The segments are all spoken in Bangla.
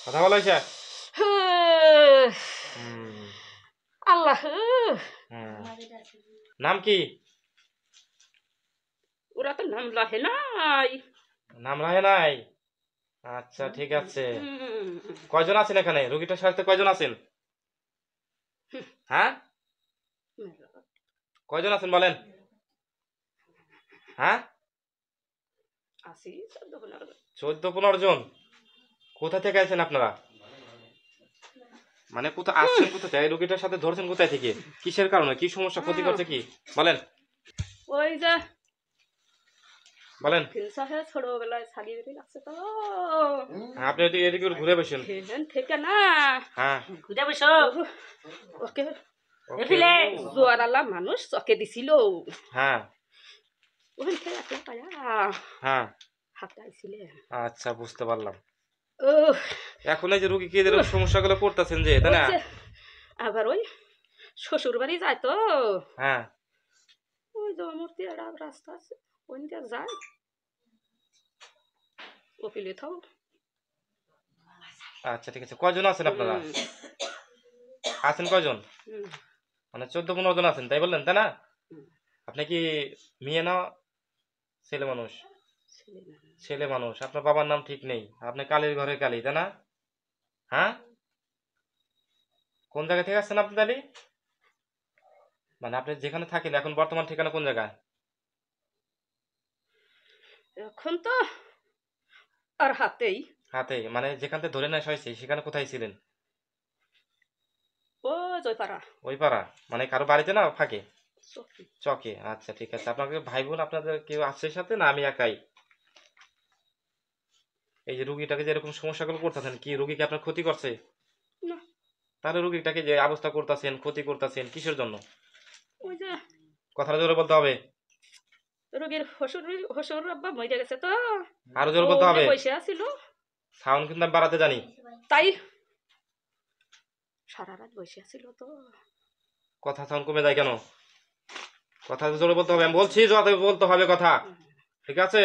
কথা বলো এসে। আল্লাহ নাম কি? ওরা তো নাম লাহে নাই। নাম রাহে নাই? আচ্ছা ঠিক আছে। কয়জন আছেন এখানে? রোগীটার সাথে কয়জন আছেন? হ্যাঁ, কয়জন আছেন বলেন? হ্যাঁ, আসি 14-15 জন। কোথা থেকে আছেন আপনারা? মানে কোথা আসছেন, কোথা থেকে? এই রোগীটার সাথে ধরছেন কোথায় থেকে? কিসের কারণে? কি সমস্যা, ক্ষতি করছে কি বলেন? ওই যে বলেন। ছোটবেলায় ছাগি বেরিয়ে লাগছে তো আপনি এদিকে ঘুরে বসেন। থেকে না হ্যাঁ, ঘুরে বসো। ওকে জোয়ার আলা মানুষ চকে দিছিল। হ্যাঁ ওখান থেকে একলা পায়া হ্যাঁ, হাতে আইছিলে। আচ্ছা বুঝতে পারলাম। ও এখন এই যে রুগী কি এরকম সমস্যাগুলো পড়তেছেন যে, তাই না? আবার ওই শ্বশুর বাড়ি যায় তো, হ্যাঁ, ওই যে মূর্তি রাস্তা আছে ওই দিয়ে যায় ওপিলে থাও। আচ্ছা ঠিক আছে। কয়জন আছেন আপনারা? আছেন কয়জন? মানে 14-15 জন আছেন তাই বললেন, তাই না? আপনি কি মেয়ে না ছেলে মানুষ? ছেলে মানুষ। আপনার বাবার নাম ঠিক নেই, আপনি কালীর ঘরে কালী, তাই না? হ্যাঁ, কোন জায়গা থেকে আসছেন আপনি তাহলে? মানে আপনি যেখানে থাকেন এখন বর্তমান ঠিকানা কোন জায়গায়? এখন তো আর হাতেই। হাতে মানে যেখান থেকে ধরে নেওয়া হয়েছে সেখানে কোথায় ছিলেন? ও জয়পাড়া। ওই পাড়া মানে কারো বাড়িতে না ফাঁকে? চকি। চকে। আচ্ছা ঠিক আছে। আপনাকে ভাই বোন আপনাদের কেউ আছে সাথে না আমি একাই? এই যে রুগীটাকে যে এরকম সমস্যাগুলো করতেছেন, কি রুগীকে আপনার ক্ষতি করছে? না তাহলে রুগীটাকে যে অবস্থা করতেছেন, ক্ষতি করতেছেন কিসের জন্য? ওই যে কথাটা জোরে বলতে হবে। রোগীর হসুর আব্বা মরে গেছে তো, আরো জোরে বলতে হবে। পয়সা ছিল সাউন্ড কিন্তু আমি বাড়াতে জানি। তাই সারা রাত বসে ছিল তো। কথা সাউন্ড কমে যায় কেন? কথা জোরে বলতে হবে, আমি বলছি জোরে বলতে হবে কথা, ঠিক আছে?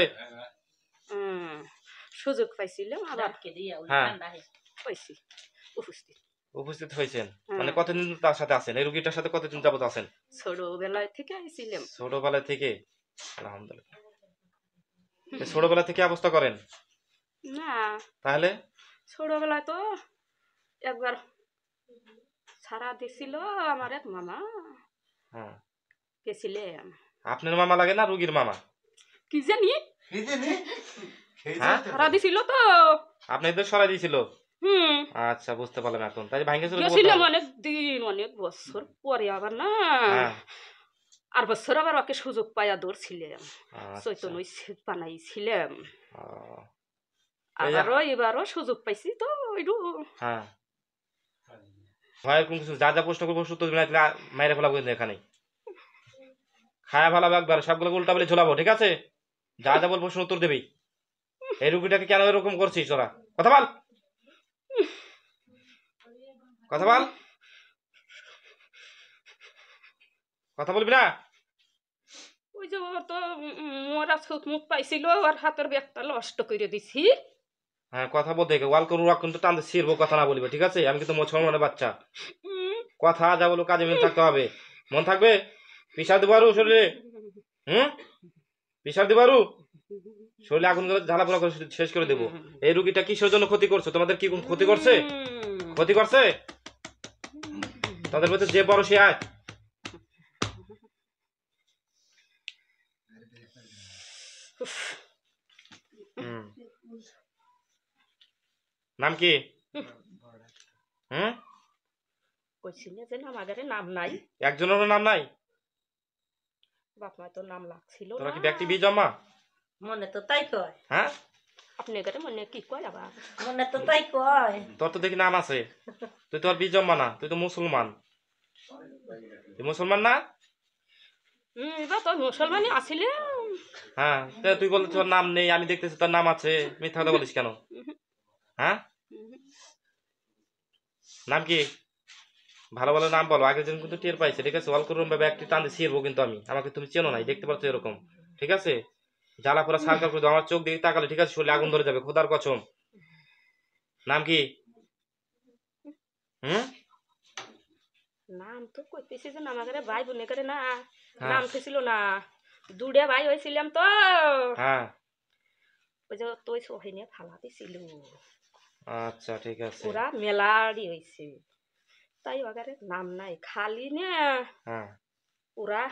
সুযোগ পাইছিলাম আবার হ্যাঁ, পাইছি উপস্থিত। উপস্থিত হয়েছেন মানে কতদিন তার সাথে আছেন? এই রুগীটার সাথে কতদিন যাবত আছেন? ছোটবেলায় থেকে আইছিলাম। ছোটবেলা থেকে? আলহামদুলিল্লাহ। ছোটবেলা থেকে অবস্থা করেন না তাহলে? ছোটবেলায় তো একবার ছাড়া দিছিল আমার এক মামা, হ্যাঁ, গেছিলাম। আপনার মামা লাগে না রুগীর মামা? কি জানি হ্যাঁ, ছাড়া দিছিল তো। আপনি এদের সরাই দিয়েছিল? আচ্ছা বুঝতে পারলাম এখন। তাই ভাঙ্গেছিল গেছিলাম অনেক দিন অনেক বছর পরে আবার না। হ্যাঁ, আর বছর আবার ওকে সুযোগ পাইয়া ধরছিলাম, আচ্ছা। চৈতন্য বানাইছিলাম। এই আবারও এবারও সুযোগ পাইছি তো ওইটু। হ্যাঁ, ভয়ের কোনো কিছু, যা যা প্রশ্ন করবো সূত্র দিবেন, না মাইরে ফেলাবো কিন্তু এখানে। খায়া ফেলাবো একবার, সবগুলো উল্টা বলে ঝোলাবো, ঠিক আছে? যা যা বলবো প্রশ্ন উত্তর দেবি। এই রুগীটাকে কেন এরকম করছিস তোরা? কথা বল, কথা বল, কথা বলবি না? ওই যে ও তো মোরা ছুট মুখ পাইছিল আর হাতের ব্যাগটা নষ্ট করে দিছি। হ্যাঁ, কথা বলতে ওয়াল করু কিন্তু টানতে ছিড়বো, কথা না বলবে, ঠিক আছে? আমি কিন্তু মুসলমানের বাচ্চা, কথা যা বলবো কাজে মিল থাকতে হবে, মন থাকবে? পিসার দিবো আরু শরীরে? পিসার দিবো আরু শরীরে আগুন করে ঝালাপোড়া করে শেষ করে দেবো। এই রুগীটা কিসের জন্য ক্ষতি করছে? তোমাদের কি ক্ষতি করছে? ক্ষতি করছে? তাদের মধ্যে যে বড় সে আয়। নাম কি? নাম নাই, একজনেরও নাম নাই? বাপ মা তো নাম লাগছিল। তোরা কি ব্যক্তি বীজ জমা? মনে তো তাই কয়। হ্যাঁ, আপনি এখানে মনে কি কয় আবার? মনে তো তাই কয়। তোর তো দেখি নাম আছে, তুই তো আর বীজ জমা না, তুই তো মুসলমান। তুই মুসলমান না? এবার তো মুসলমানই আসিলে। হ্যাঁ, তুই বলতে তোর নাম নেই, আমি দেখতেছি তোর নাম আছে, মিথ্যা কথা বলিস কেন? হ্যাঁ, নাম কি? ভালো ভালো নাম বলো, আগের দিন কিন্তু টের পাইছে, ঠিক আছে? অল করুন ভাবে একটি টান দিয়ে ছিড়বো কিন্তু আমি, আমাকে তুমি চেনো নাই, দেখতে পাচ্ছ এরকম, ঠিক আছে? জ্বালা পোড়া সারকার করে আমার চোখ দিয়ে তাকালে, ঠিক আছে? শরীরে আগুন ধরে যাবে, খোদার কসম। নাম কি? হুম? নাম তো কইতেছি যে আমাদের ভাই বোনে করে না হ্যাঁ। নাম ছিল না দুড়ে ভাই হয়েছিলাম তো হ্যাঁ, ওই যে তুই সহে নিয়ে ফালা দিছিল আচ্ছা ঠিক আছে। ওরা মেলাড়ি হয়েছে তাই ওগারে নাম নাই খালি না হ্যাঁ, ওরা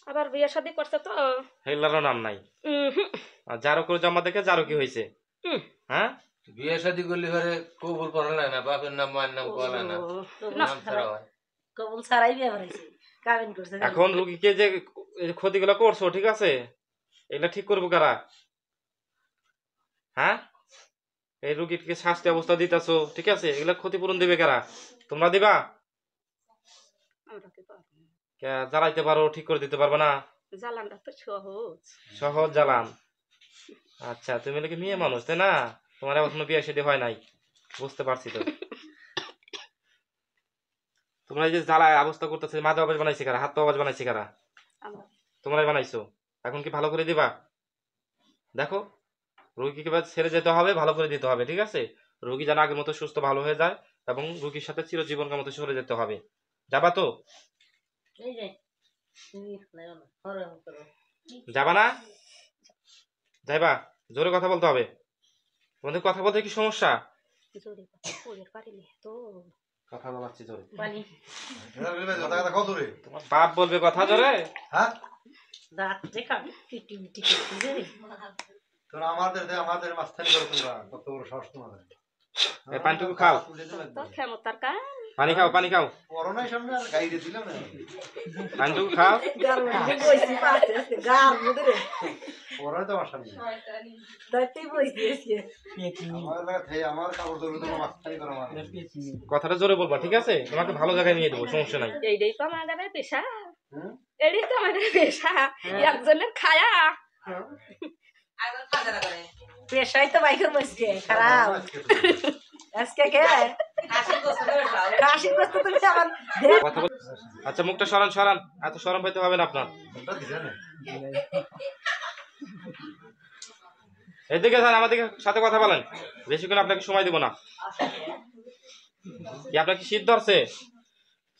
আবার বিয়ে শাদি করছে তো হেলারও নাম নাই। উহুম, আর যারো করে জমা দেখে যারো কি হয়েছে? উম, হ্যাঁ, বিয়ে শাদি করলে ঘরে কবুল করা লাগে না, বাপের নাম মায়ের নাম করা লাগে না, নাম ছাড়া হয়। কবুল ছাড়াই বিয়ে করেছে কাবিন করছে এখন রুগীকে যে এই যে ক্ষতিগুলো করছো ঠিক আছে, এগুলা ঠিক করবো কারা? হ্যাঁ, এই রুগীকে শাস্তি অবস্থা দিতেছো ঠিক আছে, এগুলা ক্ষতিপূরণ দিবে কারা? তোমরা দিবা? আমরা কি পারবো না। জ্বালাইতে পারো, ঠিক করে দিতে পারবে না? জ্বালানটা তো সহজ সহজ জ্বালান। আচ্ছা, তুমি নাকি মেয়ে মানুষ তাই না? তোমার এখনো বিয়ে শাদী হয় নাই, বুঝতে পারছি তো। তোমরা এই যে জ্বালায় অবস্থা করতেছে, মাথা আওয়াজ বানাইছে কারা? হাত পা আওয়াজ বানাইছে কারা? আমরা তোমরাই বানাইছো। এখন কি ভালো করে দিবা? দেখো, রোগীকে এবার ছেড়ে যেতে হবে, ভালো করে দিতে হবে ঠিক আছে। রোগী যেন আগের মতো সুস্থ ভালো হয়ে যায় এবং রোগীর সাথে চিরজীবনকার মতো সরে যেতে হবে। যাবা তো? এই যে হরম করো যাবা না? যাইবা? জোরে কথা বলতে হবে। তোমাদের কথা বলতে কি সমস্যা? জোরে কথা বইয়ের পারিনি তো কথা বলাচ্ছি জোরে। বানি তোমার বাপ বলবে কথা জোরে। দাঁত দেখা টিটি টিটি করতেছে আমাদের মাঝখানে করো তোমরা, কত বড় সাহস তোমাদের। এই পানিটুকু খাও, তো ক্ষমতার কাজ পানি খাও, পানি খাও, করোনার সামনে আর গাইরে দিলাম না, পানিটুকু খাও। গার মধ্যে বইছি পাতে গার মধ্যে রে করোনা তো আমার সামনে। তাইতেই বইছি আজকে আমার লাগে আমার কাপড় ধরবে তোমার মাঝখানে করো আমার। কথাটা জোরে বলবা ঠিক আছে, তোমাকে ভালো জায়গায় নিয়ে দেবো, সমস্যা নাই। এইটাই তো আমাদের পেশা হুম? এটাই তো আমাদের পেশা একজনের খায়া পেশাই তো বাইকের মধ্যে খারাপ আজকে কে কাশি করতে তুমি আমার কথা বল। আচ্ছা, মুখটা সরান সরান, এত সরম পাইতে হবে না আপনার। কোনটা দিছে না? এদিকে স্যার, আমাদের সাথে কথা বলেন, বেশিক্ষণ আপনাকে সময় দেবো না। কি আপনার কি শীত ধরছে?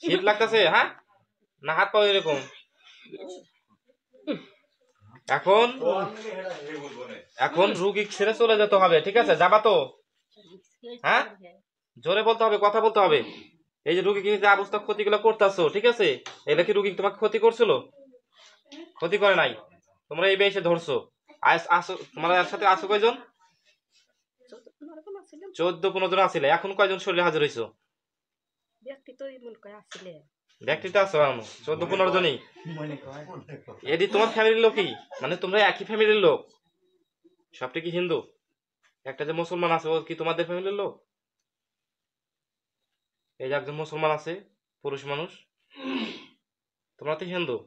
শীত লাগতেছে? হ্যাঁ, না হাত পা এরকম? এখন এখন রুগী ছেড়ে চলে যেতে হবে ঠিক আছে, যাবা তো? হ্যাঁ, জোরে বলতে হবে, কথা বলতে হবে। এই যে রুগীকে যে অবস্থা ক্ষতিগুলো করতেছো ঠিক আছে, এটা কি রুগী তোমাকে ক্ষতি করছিল? ক্ষতি করে নাই। তোমরা এই বেশে ধরছো। আসো, তোমরা এর সাথে আসো কয়জন? 14-15 জন আসলে, এখন কয়জন শরীরে হাজির হইছো? ব্যক্তি তো মনে করে আসলে ব্যক্তিতে আছো এখন 14-15 জনই। এটি তোমার ফ্যামিলির লোকই, মানে তোমরা একই ফ্যামিলির লোক? সবটা কি হিন্দু? একটা যে মুসলমান আছে ও কি তোমাদের ফ্যামিলির লোক? এই যে একজন মুসলমান আছে, পুরুষ মানুষ, তোমরা তো হিন্দু।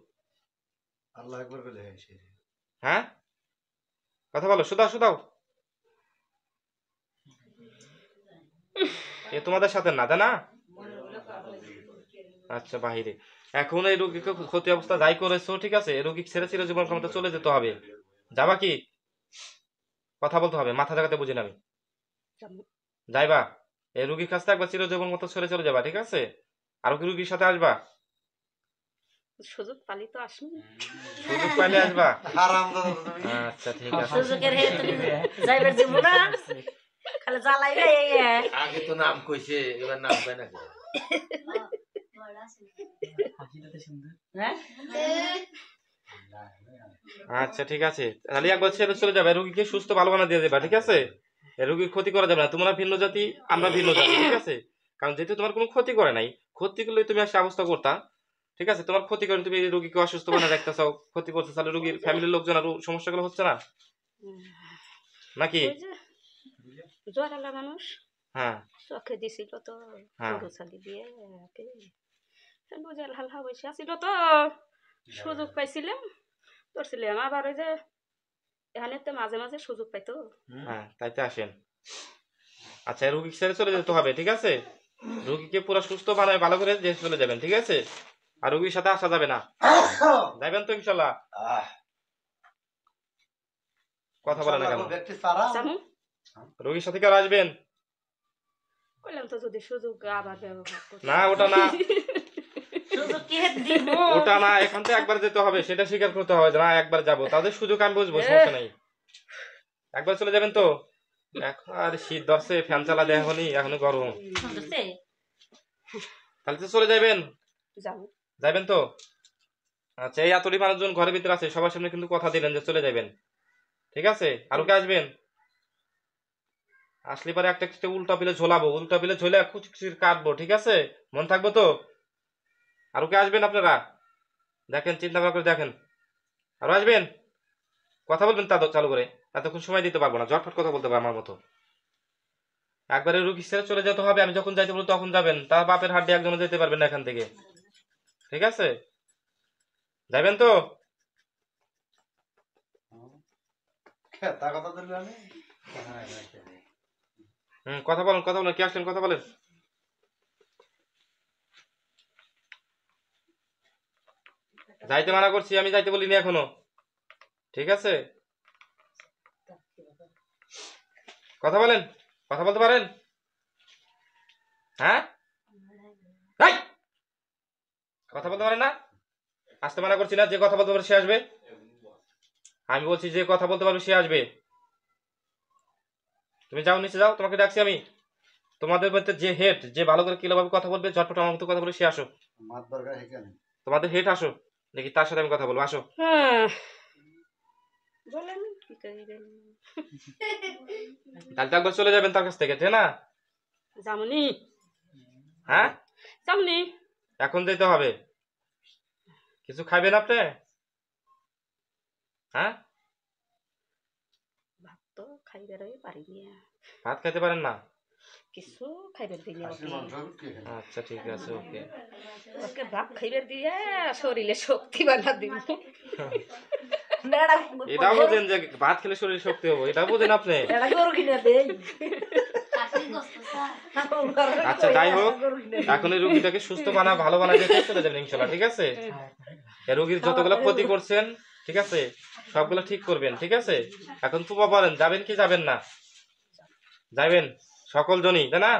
আল্লাহ একবার করে দেখাইছে। হ্যাঁ, কথা বলো, শুধাও শুধাও। এ তোমাদের সাথে না তাই না? আচ্ছা, বাহিরে। এখন এই রোগীকে ক্ষতি অবস্থা যাই করেছো ঠিক আছে, এই রোগী ছেড়ে চিরজীবন ক্ষমতা চলে যেতে হবে। যাবা কি? কথা বলতে হবে, মাথা জায়গাতে বুঝি না আমি। যাইবা? এই রুগীর কাছ থেকে একবার চিরজীবন মতো ছেড়ে চলে যাবা ঠিক আছে। আরো কি রুগীর সাথে আসবা? সুযোগ পালি তো আসুন সুযোগ পাইলে আসবা। হারামজাদা তুমি। আচ্ছা ঠিক আছে। সুযোগের হে তুমি যাইবার দিব না খালি জ্বালাইবে এই আগে তো নাম কইছে, এবার নাম কয় না কেন? হ্যাঁ আচ্ছা ঠিক আছে, তাহলে একবার ছেড়ে চলে যাবে, রুগীকে সুস্থ ভালো বানা দিয়ে দেবা ঠিক আছে। রুগীর ক্ষতি করা যাবে না, তোমরা ভিন্ন জাতি, আমরা ভিন্ন জাতি ঠিক আছে। কারণ যেহেতু তোমার কোনো ক্ষতি করে নাই, ক্ষতি করলে তুমি আসে অবস্থা করতা ঠিক আছে। তোমার ক্ষতি করে তুমি রুগীকে অসুস্থ বানা রাখতে চাও, ক্ষতি করতে, তাহলে রুগীর ফ্যামিলির লোকজন আরো সমস্যাগুলো হচ্ছে না নাকি? ওই যে জ্বরালা মানুষ হ্যাঁ চোখে দিছিল তো হ্যাঁ। গরু ছালি দিয়ে বুঝাল হালহা বসে আসিল তো সুযোগ পাইছিলাম করছিলাম আবার ওই যে এখানে তো মাঝে মাঝে সুযোগ পাইতো হ্যাঁ, তাইতে আসেন। আচ্ছা, রুগী ছেড়ে চলে যেতে হবে ঠিক আছে। রুগীকে পুরো সুস্থ বানায় ভালো করে যে চলে যাবেন ঠিক আছে। আর রুগীর সাথে আসা যাবে না, যাবেন তো ইনশাল্লাহ? কথা বলে না কেন? ব্যক্তি সারা জানো রোগীর সাথে কার আসবেন? কইলাম তো যদি সুযোগ আবার ব্যবহার করতে না ওটা না, সুযোগ কি হেত দিব ওটা না, এখান থেকে একবার যেতে হবে, সেটা স্বীকার করতে হবে যে না একবার যাবো, তাদের সুযোগ আমি বুঝবো, সমস্যা নাই। একবার চলে যাবেন তো, এখন আর শীত ধরছে, ফ্যান চালা দেয় এখনই, এখনো গরম, শুনতেছে তাহলে তো চলে যাবেন, যাবো যাবেন তো? আচ্ছা, এই এতটি মানুষজন ঘরের ভিতরে আছে, সবার সামনে কিন্তু কথা দিলেন যে চলে যাবেন, ঠিক আছে? আরো কে আসবেন? আসলে পরে একটা একটা উল্টা পিলে ঝোলাবো, উল্টা পিলে ঝোলে কুচি কুচি কাটবো, ঠিক আছে? মন থাকবো তো? আরো কে আসবেন আপনারা? দেখেন, চিন্তা ভাবনা করে দেখেন, আরো আসবেন? কথা বলবেন তা চালু করে, এতক্ষণ সময় দিতে পারবো না, ঝটফট কথা বলতে পারবো আমার মতো। একবারে রুগী ছেড়ে চলে যেতে হবে, আমি যখন যাইতে বলবো তখন যাবেন, তার বাপের হাড্ডি একজনও যেতে পারবেন না এখান থেকে, ঠিক আছে? যাবেন তো? তা কথা দিলে আমি কথা বলেন, কথা বলেন, কি আসলেন, কথা বলেন। যাইতে মানা করছি, আমি যাইতে বলিনি এখনো, ঠিক আছে? কথা বলেন, কথা বলতে পারেন? হ্যাঁ, এই! কথা বলতে পারেন না? আসতে মানা করছি না, যে কথা বলতে পারবে সে আসবে। আমি বলছি যে কথা বলতে পারবে সে আসবে। তুমি যাও, নিচে যাও, তোমাকে ডাকছি আমি। তোমাদের মধ্যে যে হেড, যে ভালো করে কিভাবে কথা বলবে, ঝটপট আমার মতো কথা বলে সে আসো। মাত দরকার এখানে তোমাদের হেড আসো, দেখি তার সাথে আমি কথা বলবো, আসো। হ্যাঁ বলেন কি করিবেন তাহলে তো একবার চলে যাবেন তার কাছ থেকে, ঠিক না? যামনি হ্যাঁ, যামনি এখন যেতে হবে। কিছু খাইবেন আপনি? হ্যাঁ, ভাত তো খাইবার পারিনি ভাত খাইতে পারেন না? কিছু খাইবার দিলে খাসির মাংস কি এখানে আচ্ছা, ঠিক আছে, ওকে। ওকে ভাত খাইবার দিয়ে শরীরে শক্তি বানা দিব নেড়া এটা বোঝেন যে ভাত খেলে শরীর শক্তি হবো, এটা বোঝেন আপনি? নেড়া গরু কিনে দেই আচ্ছা, যাই হোক, এখন এই রোগীটাকে সুস্থ বানা, ভালো বানা দেখে চলে যাবেন ইনশাল্লাহ, ঠিক আছে? এই রোগীর যতগুলো ক্ষতি করছেন, ঠিক আছে, সবগুলো ঠিক করবেন, ঠিক আছে? এখন তুবা বলেন, যাবেন কি যাবেন না? যাবেন সকল জনই, তাই না?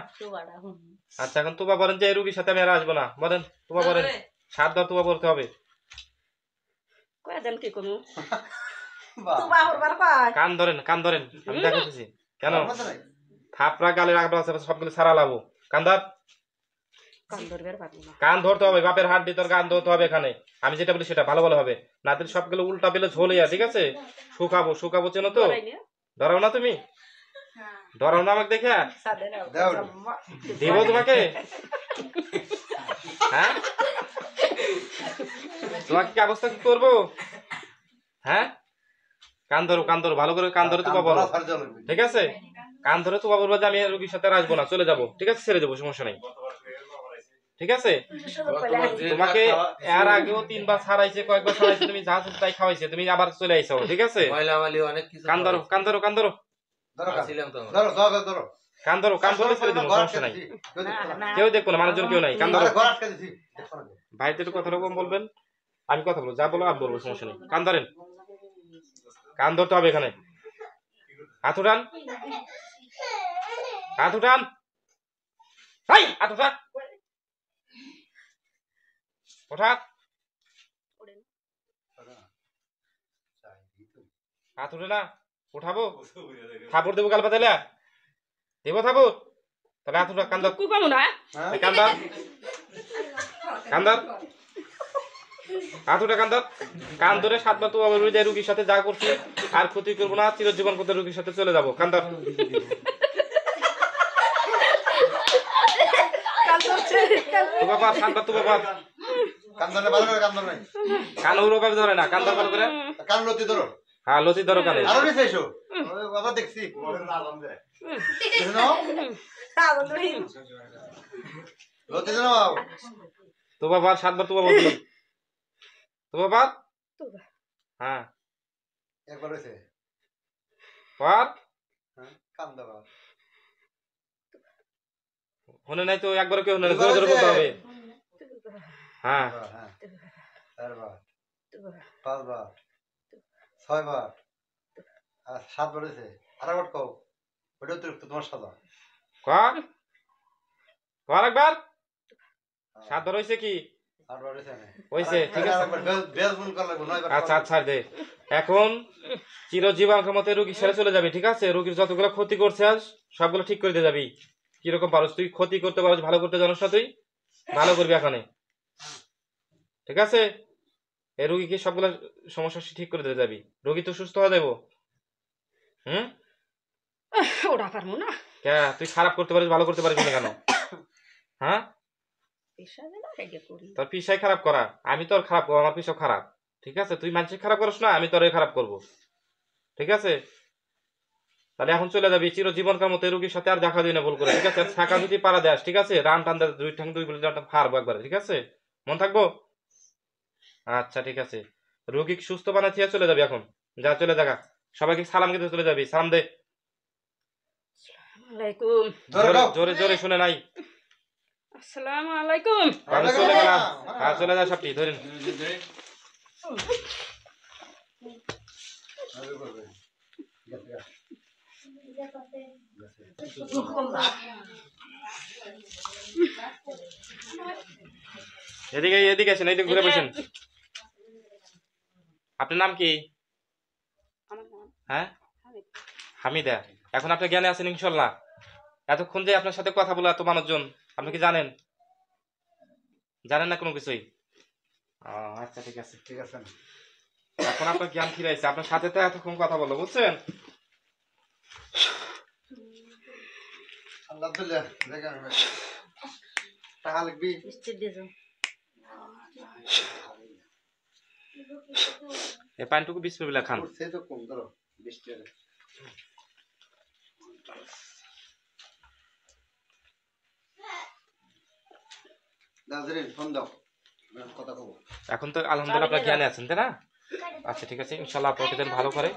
আচ্ছা, এখন তুবা বলেন যে এই রোগীর সাথে আমি আর আসবো না, বলেন, তুবা বলেন, 7 বার তুবা বলতে হবে। কয়ে দেন কি কোনো বাহ, তো বাহর বার পায় কান ধরেন, কান ধরেন, আমি দেখাতেছি। কেন? আমার মতো নাই। থাপড়া গালে রাখবা, সবগুলো সারা লাভো। কান ধর, কান ধরবার পারবো না কান ধরতে হবে, বাপের হাত দিয়ে তোর কান ধরতে হবে এখানে। আমি যেটা বলি সেটা ভালো ভালো হবে, না দিলে সবগুলো উল্টা পেলে ঝোলিয়া, ঠিক আছে? শুকাবো, শুকাবো, চেনো তো? ধরাই নিয়ে ধরাও না তুমি? ধরাও না আমাকে দেখে? সাদে না দাও। দেবো তোমাকে? হ্যাঁ, তোমাকে কি অবস্থা কি করবো? হ্যাঁ, কান ধরো, কান ধরো, ভালো করে কান ধরে তো বলো, কান ধরা লাগবে। ঠিক আছে? কান ধরে তো বলবো যে আমি আর রোগীর সাথে আর আসবো না, চলে যাবো, ঠিক আছে? ছেড়ে যাবো, সমস্যা নেই, ঠিক আছে? তোমাকে এর আগেও 3 বার ছাড়াইছে, কয়েকবার ছাড়াইছে, তুমি যা চাইছো তাই খাওয়াইছে, তুমি আবার চলে আইছো, ঠিক আছে? ময়লামালি অনেক কিছু কান ধরো, কান ধরো, কান ধরো, ধরো কান। ছিলাম তো আমরা। ধরো, ধরো, ধরো। কান ধরো, কান ধরে ছেড়ে দেবো, সমস্যা নাই। কেউ দেখবো না, মানুষজন কেউ নাই, কান ধরো। আরে ঘর আটকে দিছি। দেখো না। ভাইতে একটু কথা কম বলবেন, আমি কথা বলবো, যা বলো আমি বলবো, সমস্যা নেই। কান ধরেন, কান ধরতে হবে এখানে। হাত উঠান, হাত উঠান, হাই, হাত উঠা, ওঠা, হাত উঠে না, উঠাবো, থাপড় দেবো গাল পাতালে, দেবো থাপড়, তাহলে হাত উঠা, কান ধর, কুকামু না হ্যাঁ? কান ধর, কান ধর, হাত উঠে কান ধর, কান ধরে 7 বার তো রুগীর সাথে যা করছি আর ক্ষতি করবো না, চিরজীবন করতে রুগীর সাথে চলে যাবো, কান ধর। তো বাবা 7 বার তো বাবা, কান ধরে ভালো করে কান ধরো নাই। কান ওরকম ধরে না, কান ধর ভালো করে। কান লতি ধরো। হ্যাঁ, লতি ধরো কানে। আরো নিচে এসো। ওই বাবা দেখছি। দেখে নাও। লতি ধরো। তো বাবা 7 বার তো বাবা বলি। তো বাবা, হ্যাঁ, একবার হয়েছে। পার হ্যাঁ, কান ধরো। হনে নাই তো, একবার কেউ হনে নাই, জোরে জোরে বলতে হবে। হ্যাঁ, হ্যাঁ। 4 বার। 5 বার। 6 বার। আর 7 বার হয়েছে। আর একবার কও। ওটা অতিরিক্ত তোমার সাদা। কা কর একবার। সাত ধর হয়েছে কি? আর বাড়িতে না। হয়েছে, ঠিক আছে। বেজবুল করলে নয় বার। আচ্ছা আচ্ছা দে। এখন চিরজীবন মতে রোগী সেরে চলে যাবি, ঠিক আছে? রোগীর যতগুলো ক্ষতি করছে আজ সবগুলো ঠিক করে দিয়ে যাবি। কিরকম পারস তুই? ক্ষতি করতে পারস, ভালো করতে জানিস না তুই? ভালো করবি এখানে, ঠিক আছে? এই রোগীকে সবগুলো সমস্যা ঠিক করে দিয়ে যাবি। রোগী তো সুস্থ হয়ে যাবো। হুম? ওরা পারবো না। কে তুই খারাপ করতে পারিস, ভালো করতে পারিস না কেন? হ্যাঁ, পেশা দিলা রেগে করি। তোর পিসাই খারাপ করা, আমি তোর খারাপ করবো, আমার পিসাও খারাপ, ঠিক আছে? তুই মানুষের খারাপ করিস না, আমি তোর খারাপ করব, ঠিক আছে? তাহলে এখন চলে যাবি চিরজীবনকার মতো এই রোগীর সাথে আর দেখা দিই না ভুল করে, ঠিক আছে? ছাকা যদি পাড়া দেস, ঠিক আছে? রান টান দে, দুই ঠ্যাং দুই বলে ফারবো একবারে, ঠিক আছে? মন থাকবো? আচ্ছা ঠিক আছে, রোগী সুস্থ বানাতে চলে যাবি এখন। যা, চলে জায়গা, সবাইকে সালাম কিন্তু চলে যাবি, সালাম দে। আলাইকুম। জোরে জোরে জোরে শুনে নাই। আসসালামু আলাইকুম। আমি চলে গেলাম। হ্যাঁ চলে যা সবটি ধরেন। এদিকে এদিকে আসেন, এইদিকে ঘুরে বসেন। আপনার নাম কি? আমার নাম হ্যাঁ, হামিদ। হামিদা। এখন আপনি জ্ঞানে আছেন ইনশাল্লাহ? এতক্ষণ যে আপনার সাথে কথা বলে এত মানুষজন, আপনি কি জানেন? জানেন না কোনো কিছুই? আচ্ছা ঠিক আছে, ঠিক আছে। এখন আপনার জ্ঞান ফিরাইছে, আপনার সাথে তো এতক্ষণ কথা বললো, বুঝছেন? আলহামদুলিল্লাহ, দেখা হবে। টাকা লিখবি? মিষ্টি দিয়ে যাও। এই পানিটুকু বিসমিল্লাহ খান। সে তো কম ধরো 20 টাকা। নাজরিন ফোন দাও, কথা কব। এখন তো আলহামদুলিল্লাহ আপনার জ্ঞানে আছেন, তাই না? আচ্ছা ঠিক আছে, ইনশাল্লাহ আপনাকে যেন ভালো করে।